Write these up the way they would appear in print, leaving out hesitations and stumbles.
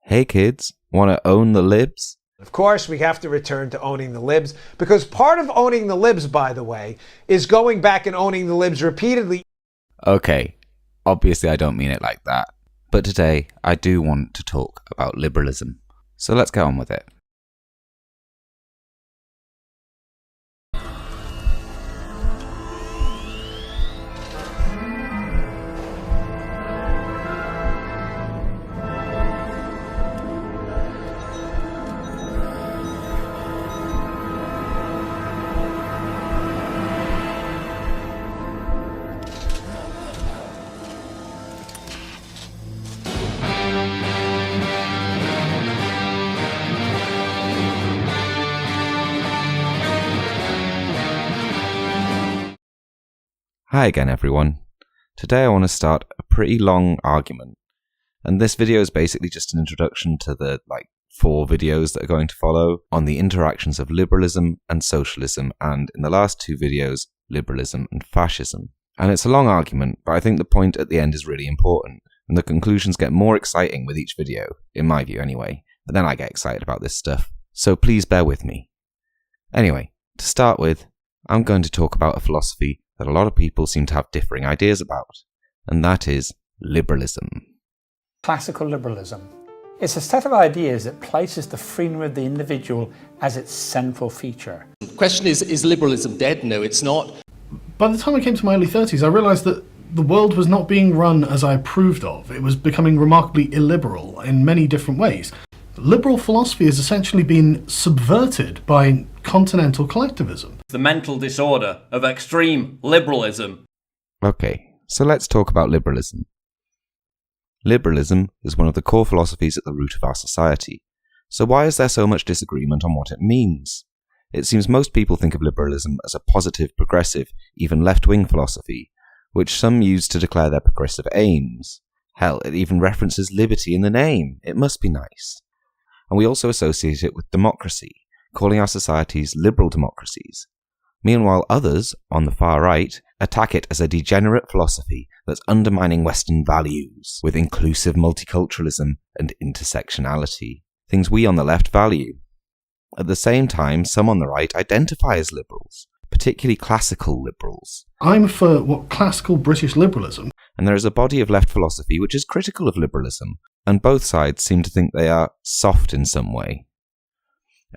Hey kids, want to own the libs? Of course, we have to return to owning the libs, because part of owning the libs, by the way, is going back and owning the libs repeatedly. Okay, obviously I don't mean it like that. But today, I do want to talk about liberalism. So let's get on with it. Hi again everyone. Today I want to start a pretty long argument, and this video is basically just an introduction to the 4 videos that are going to follow on the interactions of liberalism and socialism, and in the last 2 videos, liberalism and fascism. And it's a long argument, but I think the point at the end is really important, and the conclusions get more exciting with each video, in my view anyway, and then I get excited about this stuff, so please bear with me. Anyway, to start with, I'm going to talk about a philosophy that a lot of people seem to have differing ideas about, and that is liberalism. Classical liberalism. It's a set of ideas that places the freedom of the individual as its central feature. The question is liberalism dead? No, it's not. By the time I came to my early 30s, I realised that the world was not being run as I approved of. It was becoming remarkably illiberal in many different ways. Liberal philosophy has essentially been subverted by continental collectivism. The mental disorder of extreme liberalism. Okay, so let's talk about liberalism. Liberalism is one of the core philosophies at the root of our society. So why is there so much disagreement on what it means? It seems most people think of liberalism as a positive, progressive, even left-wing philosophy, which some use to declare their progressive aims. Hell, it even references liberty in the name. It must be nice. And we also associate it with democracy, calling our societies liberal democracies. Meanwhile, others, on the far right, attack it as a degenerate philosophy that's undermining Western values, with inclusive multiculturalism and intersectionality, things we on the left value. At the same time, some on the right identify as liberals, particularly classical liberals. I'm for what classical British liberalism. And there is a body of left philosophy which is critical of liberalism, and both sides seem to think they are soft in some way.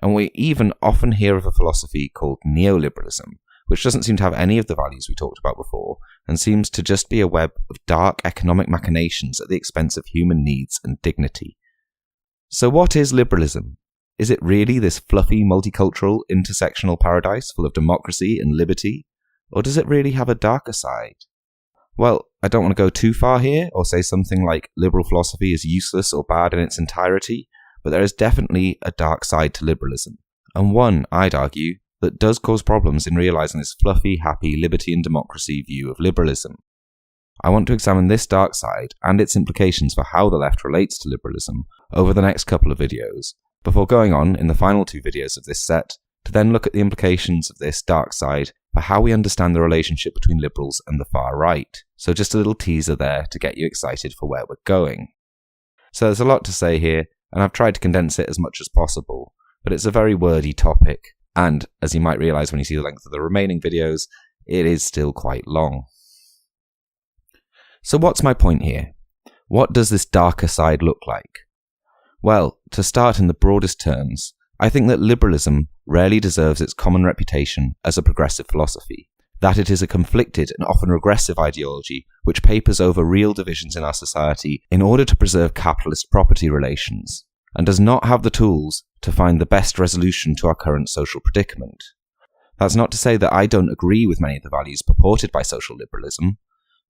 And we even often hear of a philosophy called neoliberalism, which doesn't seem to have any of the values we talked about before, and seems to just be a web of dark economic machinations at the expense of human needs and dignity. So what is liberalism? Is it really this fluffy, multicultural, intersectional paradise full of democracy and liberty? Or does it really have a darker side? Well, I don't want to go too far here, or say something like liberal philosophy is useless or bad in its entirety, but there is definitely a dark side to liberalism, and one, I'd argue, that does cause problems in realising this fluffy, happy, liberty and democracy view of liberalism. I want to examine this dark side and its implications for how the left relates to liberalism over the next couple of videos, before going on, in the final 2 videos of this set, to then look at the implications of this dark side for how we understand the relationship between liberals and the far right. So just a little teaser there to get you excited for where we're going. So there's a lot to say here, and I've tried to condense it as much as possible, but it's a very wordy topic, and as you might realise when you see the length of the remaining videos, it is still quite long. So what's my point here? What does this darker side look like? Well, to start in the broadest terms, I think that liberalism rarely deserves its common reputation as a progressive philosophy, that it is a conflicted and often regressive ideology which papers over real divisions in our society in order to preserve capitalist property relations, and does not have the tools to find the best resolution to our current social predicament. That's not to say that I don't agree with many of the values purported by social liberalism.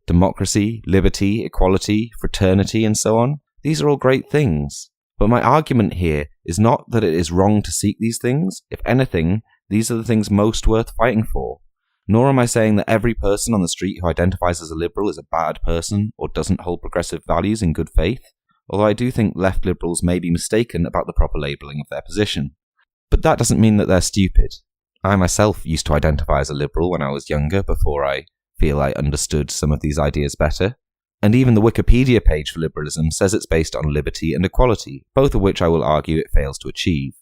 Democracy, liberty, equality, fraternity, and so on. These are all great things. But my argument here is not that it is wrong to seek these things. If anything, these are the things most worth fighting for. Nor am I saying that every person on the street who identifies as a liberal is a bad person or doesn't hold progressive values in good faith, although I do think left liberals may be mistaken about the proper labelling of their position. But that doesn't mean that they're stupid. I myself used to identify as a liberal when I was younger, before I feel I understood some of these ideas better. And even the Wikipedia page for liberalism says it's based on liberty and equality, both of which I will argue it fails to achieve.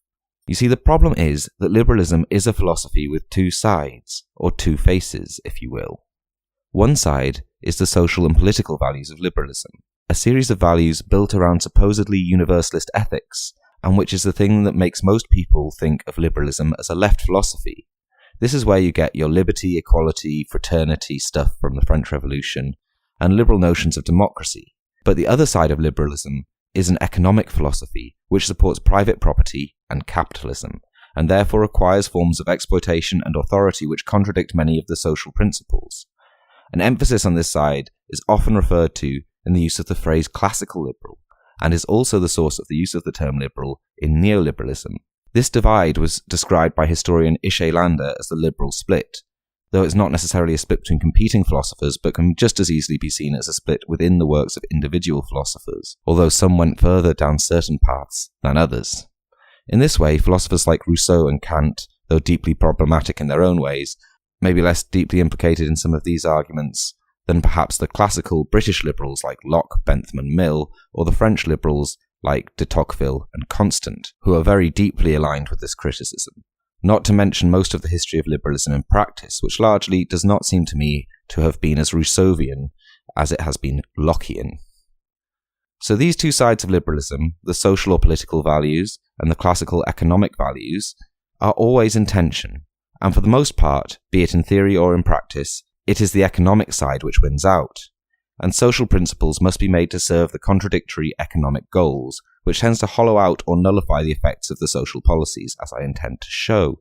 You see, the problem is that liberalism is a philosophy with two sides, or two faces, if you will. One side is the social and political values of liberalism, a series of values built around supposedly universalist ethics, and which is the thing that makes most people think of liberalism as a left philosophy. This is where you get your liberty, equality, fraternity stuff from the French Revolution, and liberal notions of democracy. But the other side of liberalism is an economic philosophy which supports private property and capitalism, and therefore requires forms of exploitation and authority which contradict many of the social principles. An emphasis on this side is often referred to in the use of the phrase classical liberal, and is also the source of the use of the term liberal in neoliberalism. This divide was described by historian Ishay Landa as the liberal split, though it's not necessarily a split between competing philosophers, but can just as easily be seen as a split within the works of individual philosophers, although some went further down certain paths than others. In this way, philosophers like Rousseau and Kant, though deeply problematic in their own ways, may be less deeply implicated in some of these arguments than perhaps the classical British liberals like Locke, Bentham and Mill, or the French liberals like de Tocqueville and Constant, who are very deeply aligned with this criticism. Not to mention most of the history of liberalism in practice, which largely does not seem to me to have been as Rousseauian as it has been Lockean. So these two sides of liberalism, the social or political values and the classical economic values, are always in tension, and for the most part, be it in theory or in practice, it is the economic side which wins out, and social principles must be made to serve the contradictory economic goals, which tends to hollow out or nullify the effects of the social policies, as I intend to show.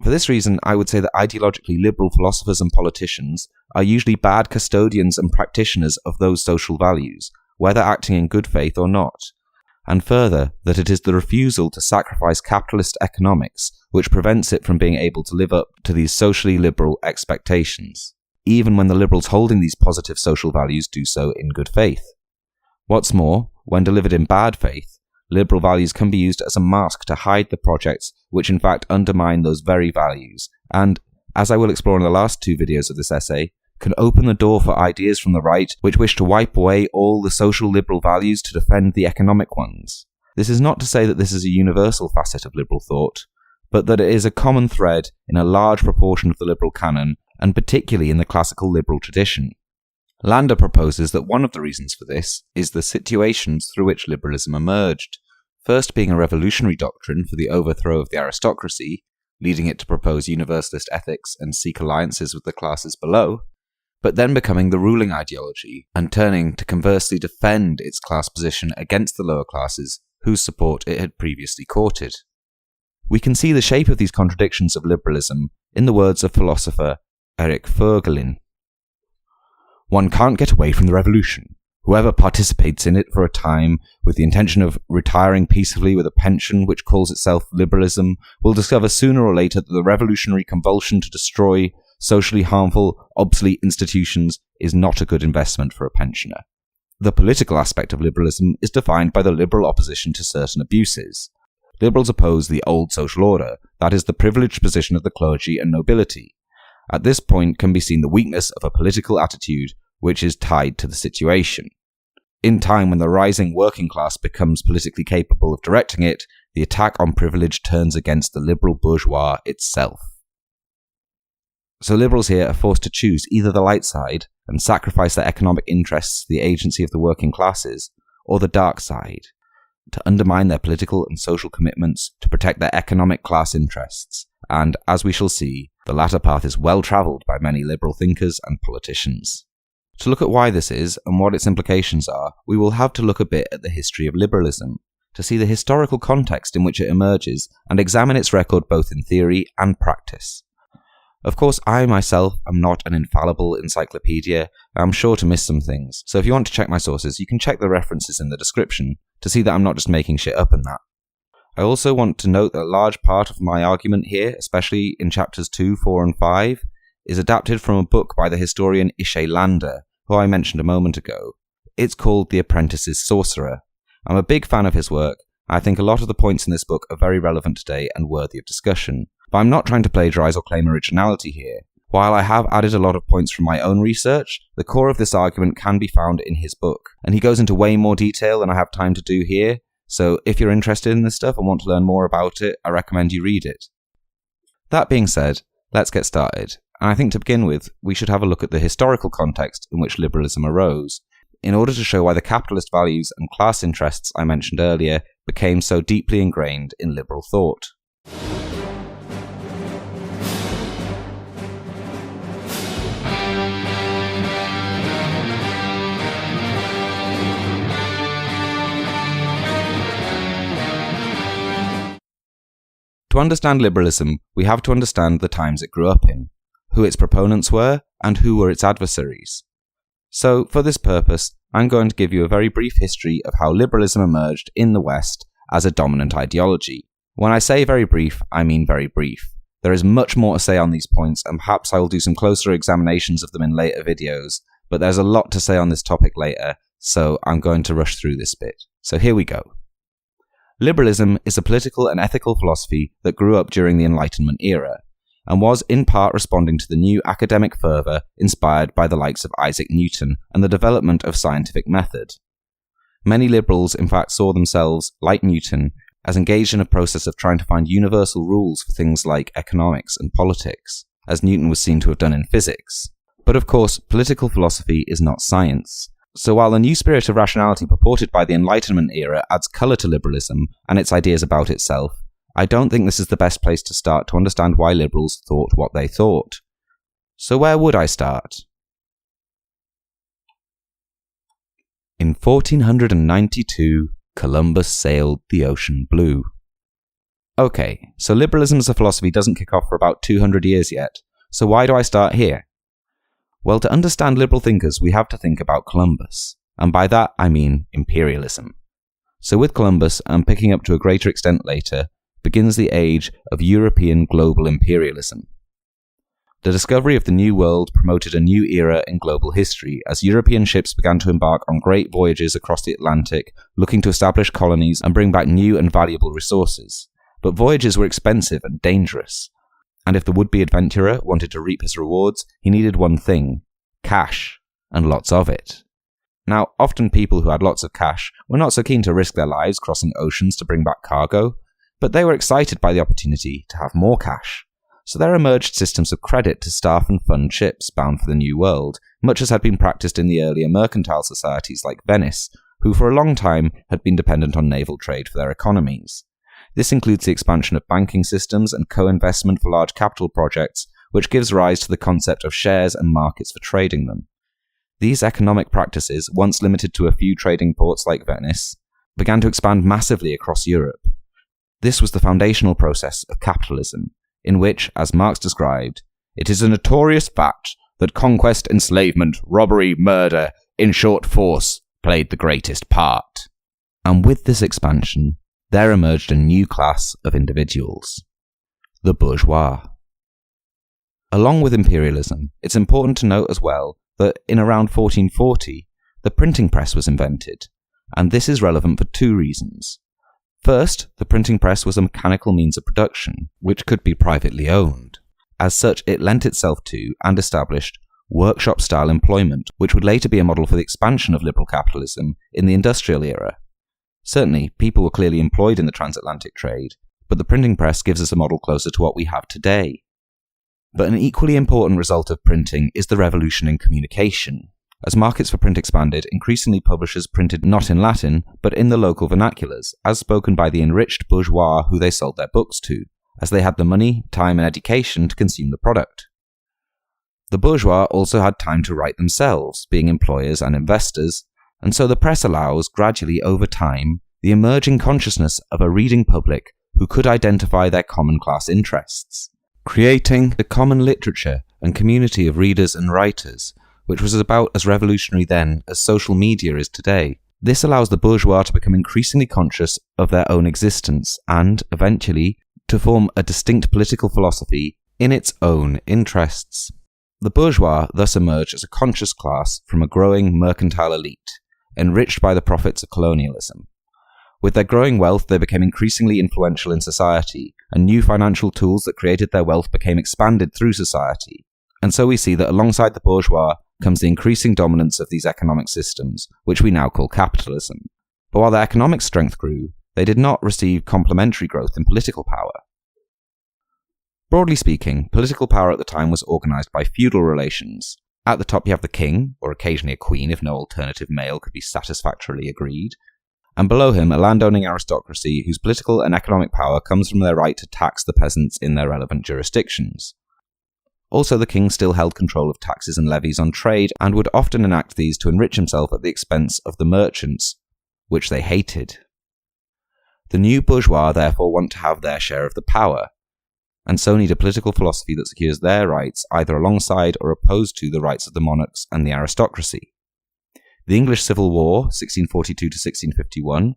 For this reason, I would say that ideologically liberal philosophers and politicians are usually bad custodians and practitioners of those social values, whether acting in good faith or not, and further, that it is the refusal to sacrifice capitalist economics which prevents it from being able to live up to these socially liberal expectations, even when the liberals holding these positive social values do so in good faith. What's more, when delivered in bad faith, liberal values can be used as a mask to hide the projects which in fact undermine those very values, and, as I will explore in the last two videos of this essay, can open the door for ideas from the right which wish to wipe away all the social liberal values to defend the economic ones. This is not to say that this is a universal facet of liberal thought, but that it is a common thread in a large proportion of the liberal canon, and particularly in the classical liberal tradition. Landa proposes that one of the reasons for this is the situations through which liberalism emerged, first being a revolutionary doctrine for the overthrow of the aristocracy, leading it to propose universalist ethics and seek alliances with the classes below, but then becoming the ruling ideology and turning to conversely defend its class position against the lower classes whose support it had previously courted. We can see the shape of these contradictions of liberalism in the words of philosopher Erik Voegelin. One can't get away from the revolution. Whoever participates in it for a time with the intention of retiring peacefully with a pension which calls itself liberalism will discover sooner or later that the revolutionary convulsion to destroy socially harmful, obsolete institutions is not a good investment for a pensioner. The political aspect of liberalism is defined by the liberal opposition to certain abuses. Liberals oppose the old social order, that is, the privileged position of the clergy and nobility. At this point can be seen the weakness of a political attitude which is tied to the situation. In time when the rising working class becomes politically capable of directing it, the attack on privilege turns against the liberal bourgeois itself. So liberals here are forced to choose either the light side and sacrifice their economic interests to the agency of the working classes, or the dark side, to undermine their political and social commitments to protect their economic class interests, and, as we shall see, the latter path is well travelled by many liberal thinkers and politicians. To look at why this is, and what its implications are, we will have to look a bit at the history of liberalism, to see the historical context in which it emerges, and examine its record both in theory and practice. Of course, I myself am not an infallible encyclopedia, and I'm sure to miss some things, so if you want to check my sources, you can check the references in the description, to see that I'm not just making shit up and that. I also want to note that a large part of my argument here, especially in chapters 2, 4 and 5, is adapted from a book by the historian Ishay Landa, who I mentioned a moment ago. It's called The Apprentice's Sorcerer. I'm a big fan of his work. I think a lot of the points in this book are very relevant today and worthy of discussion. But I'm not trying to plagiarise or claim originality here. While I have added a lot of points from my own research, the core of this argument can be found in his book, and he goes into way more detail than I have time to do here, so if you're interested in this stuff and want to learn more about it, I recommend you read it. That being said, let's get started, and I think to begin with, we should have a look at the historical context in which liberalism arose, in order to show why the capitalist values and class interests I mentioned earlier became so deeply ingrained in liberal thought. To understand liberalism, we have to understand the times it grew up in, who its proponents were, and who were its adversaries. So, for this purpose, I'm going to give you a very brief history of how liberalism emerged in the West as a dominant ideology. When I say very brief, I mean very brief. There is much more to say on these points, and perhaps I will do some closer examinations of them in later videos, but there's a lot to say on this topic later, so I'm going to rush through this bit. So here we go. Liberalism is a political and ethical philosophy that grew up during the Enlightenment era, and was in part responding to the new academic fervour inspired by the likes of Isaac Newton and the development of scientific method. Many liberals in fact saw themselves, like Newton, as engaged in a process of trying to find universal rules for things like economics and politics, as Newton was seen to have done in physics. But of course, political philosophy is not science. So while the new spirit of rationality purported by the Enlightenment era adds colour to liberalism and its ideas about itself, I don't think this is the best place to start to understand why liberals thought what they thought. So where would I start? In 1492, Columbus sailed the ocean blue. Okay, so liberalism as a philosophy doesn't kick off for about 200 years yet, so why do I start here? Well, to understand liberal thinkers, we have to think about Columbus, and by that I mean imperialism. So with Columbus, and picking up to a greater extent later, begins the age of European global imperialism. The discovery of the New World promoted a new era in global history as European ships began to embark on great voyages across the Atlantic, looking to establish colonies and bring back new and valuable resources. But voyages were expensive and dangerous, and if the would-be adventurer wanted to reap his rewards, he needed one thing: cash, and lots of it. Now, often people who had lots of cash were not so keen to risk their lives crossing oceans to bring back cargo, but they were excited by the opportunity to have more cash. So there emerged systems of credit to staff and fund ships bound for the New World, much as had been practiced in the earlier mercantile societies like Venice, who for a long time had been dependent on naval trade for their economies. This includes the expansion of banking systems and co-investment for large capital projects, which gives rise to the concept of shares and markets for trading them. These economic practices, once limited to a few trading ports like Venice, began to expand massively across Europe. This was the foundational process of capitalism, in which, as Marx described, it is a notorious fact that conquest, enslavement, robbery, murder, in short force, played the greatest part. And with this expansion, there emerged a new class of individuals: the bourgeois. Along with imperialism, it's important to note as well that in around 1440, the printing press was invented, and this is relevant for two reasons. First, the printing press was a mechanical means of production, which could be privately owned. As such, it lent itself to, and established, workshop-style employment, which would later be a model for the expansion of liberal capitalism in the industrial era. Certainly, people were clearly employed in the transatlantic trade, but the printing press gives us a model closer to what we have today. But an equally important result of printing is the revolution in communication. As markets for print expanded, increasingly publishers printed not in Latin, but in the local vernaculars, as spoken by the enriched bourgeois who they sold their books to, as they had the money, time and education to consume the product. The bourgeois also had time to write themselves, being employers and investors, and so the press allows, gradually over time, the emerging consciousness of a reading public who could identify their common class interests, creating a common literature and community of readers and writers, which was about as revolutionary then as social media is today. This allows the bourgeois to become increasingly conscious of their own existence and, eventually, to form a distinct political philosophy in its own interests. The bourgeois thus emerged as a conscious class from a growing mercantile elite, enriched by the profits of colonialism. With their growing wealth, they became increasingly influential in society, and new financial tools that created their wealth became expanded through society. And so we see that alongside the bourgeois comes the increasing dominance of these economic systems, which we now call capitalism. But while their economic strength grew, they did not receive complementary growth in political power. Broadly speaking, political power at the time was organised by feudal relations. At the top you have the king, or occasionally a queen if no alternative male could be satisfactorily agreed, and below him a landowning aristocracy whose political and economic power comes from their right to tax the peasants in their relevant jurisdictions. Also, the king still held control of taxes and levies on trade and would often enact these to enrich himself at the expense of the merchants, which they hated. The new bourgeois therefore want to have their share of the power, and so need a political philosophy that secures their rights either alongside or opposed to the rights of the monarchs and the aristocracy. The English Civil War, 1642 to 1651,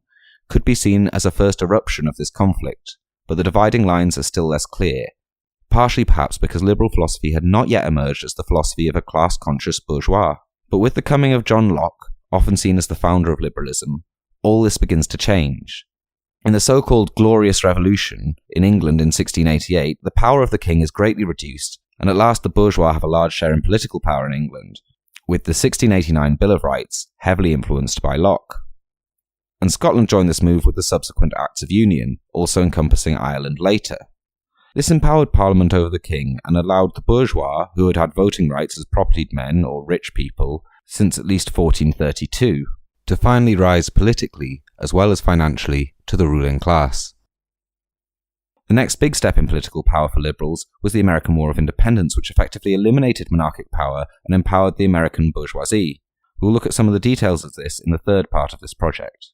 could be seen as a first eruption of this conflict, but the dividing lines are still less clear, partially perhaps because liberal philosophy had not yet emerged as the philosophy of a class-conscious bourgeois. But with the coming of John Locke, often seen as the founder of liberalism, all this begins to change. In the so-called Glorious Revolution in England in 1688, the power of the king is greatly reduced, and at last the bourgeois have a large share in political power in England, with the 1689 Bill of Rights heavily influenced by Locke. And Scotland joined this move with the subsequent Acts of Union, also encompassing Ireland later. This empowered Parliament over the king and allowed the bourgeois, who had had voting rights as propertied men or rich people since at least 1432, to finally rise politically as well as financially to the ruling class. The next big step in political power for liberals was the American War of Independence, which effectively eliminated monarchic power and empowered the American bourgeoisie. We'll look at some of the details of this in the third part of this project.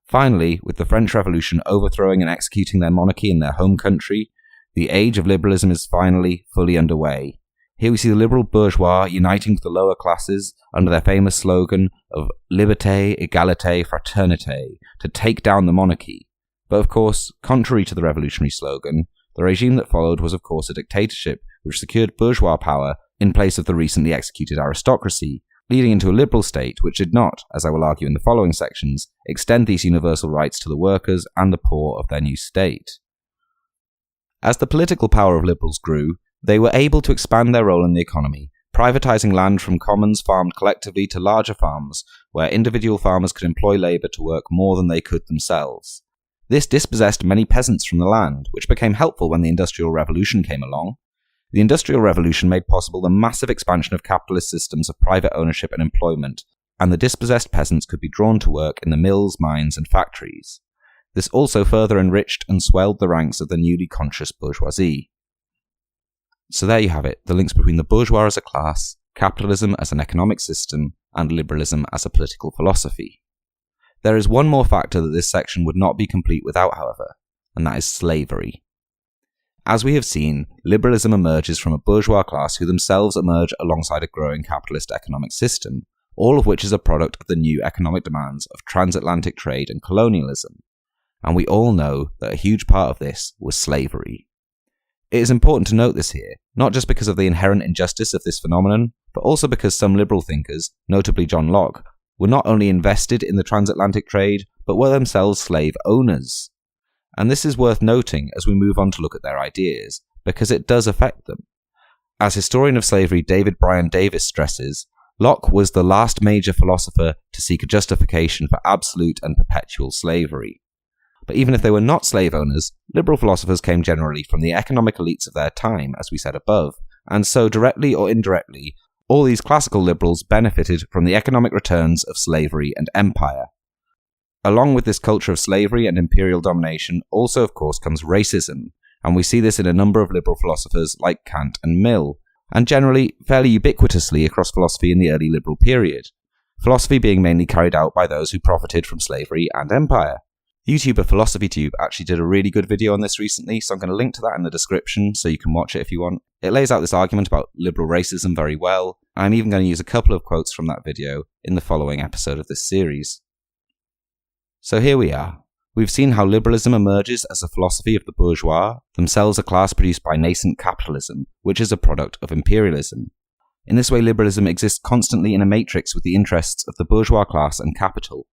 Finally, with the French Revolution overthrowing and executing their monarchy in their home country, the age of liberalism is finally fully underway. Here we see the liberal bourgeois uniting with the lower classes under their famous slogan of liberté, égalité, fraternité to take down the monarchy. But of course, contrary to the revolutionary slogan, the regime that followed was of course a dictatorship which secured bourgeois power in place of the recently executed aristocracy, leading into a liberal state which did not, as I will argue in the following sections, extend these universal rights to the workers and the poor of their new state. As the political power of liberals grew, they were able to expand their role in the economy, privatising land from commons farmed collectively to larger farms, where individual farmers could employ labour to work more than they could themselves. This dispossessed many peasants from the land, which became helpful when the Industrial Revolution came along. The Industrial Revolution made possible the massive expansion of capitalist systems of private ownership and employment, and the dispossessed peasants could be drawn to work in the mills, mines, and factories. This also further enriched and swelled the ranks of the newly conscious bourgeoisie. So there you have it, the links between the bourgeois as a class, capitalism as an economic system, and liberalism as a political philosophy. There is one more factor that this section would not be complete without, however, and that is slavery. As we have seen, liberalism emerges from a bourgeois class who themselves emerge alongside a growing capitalist economic system, all of which is a product of the new economic demands of transatlantic trade and colonialism. And we all know that a huge part of this was slavery. It is important to note this here, not just because of the inherent injustice of this phenomenon, but also because some liberal thinkers, notably John Locke, were not only invested in the transatlantic trade, but were themselves slave owners. And this is worth noting as we move on to look at their ideas, because it does affect them. As historian of slavery David Bryan Davis stresses, Locke was the last major philosopher to seek a justification for absolute and perpetual slavery. But even if they were not slave owners, liberal philosophers came generally from the economic elites of their time, as we said above, and so directly or indirectly, all these classical liberals benefited from the economic returns of slavery and empire. Along with this culture of slavery and imperial domination also of course comes racism, and we see this in a number of liberal philosophers like Kant and Mill, and generally fairly ubiquitously across philosophy in the early liberal period, philosophy being mainly carried out by those who profited from slavery and empire. YouTuber PhilosophyTube actually did a really good video on this recently, so I'm going to link to that in the description so you can watch it if you want. It lays out this argument about liberal racism very well, and I'm even going to use a couple of quotes from that video in the following episode of this series. So here we are. We've seen how liberalism emerges as a philosophy of the bourgeois, themselves a class produced by nascent capitalism, which is a product of imperialism. In this way, liberalism exists constantly in a matrix with the interests of the bourgeois class and capital.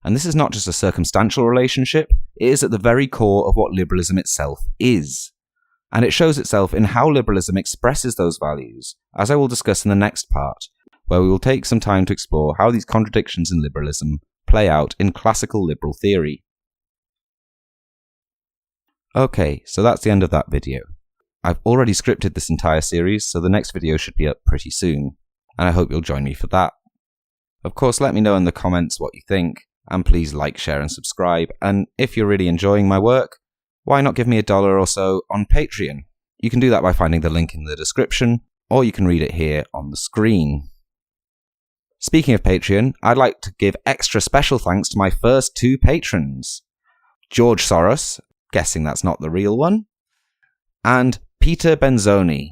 And this is not just a circumstantial relationship, it is at the very core of what liberalism itself is. And it shows itself in how liberalism expresses those values, as I will discuss in the next part, where we will take some time to explore how these contradictions in liberalism play out in classical liberal theory. Okay, so that's the end of that video. I've already scripted this entire series, so the next video should be up pretty soon, and I hope you'll join me for that. Of course, let me know in the comments what you think, and please like, share and subscribe, and if you're really enjoying my work, why not give me $1 or so on Patreon? You can do that by finding the link in the description, or you can read it here on the screen. Speaking of Patreon, I'd like to give extra special thanks to my first 2 patrons. George Soros, guessing that's not the real one, and Peter Benzoni.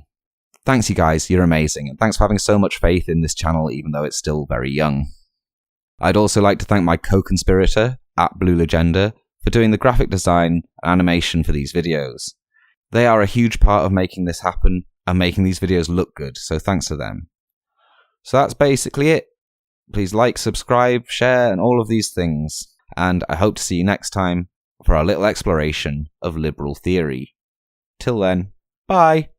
Thanks you guys, you're amazing, and thanks for having so much faith in this channel even though it's still very young. I'd also like to thank my co-conspirator, @BlueLegenda, for doing the graphic design and animation for these videos. They are a huge part of making this happen and making these videos look good, so thanks to them. So that's basically it. Please like, subscribe, share, and all of these things, and I hope to see you next time for our little exploration of liberal theory. Till then, bye!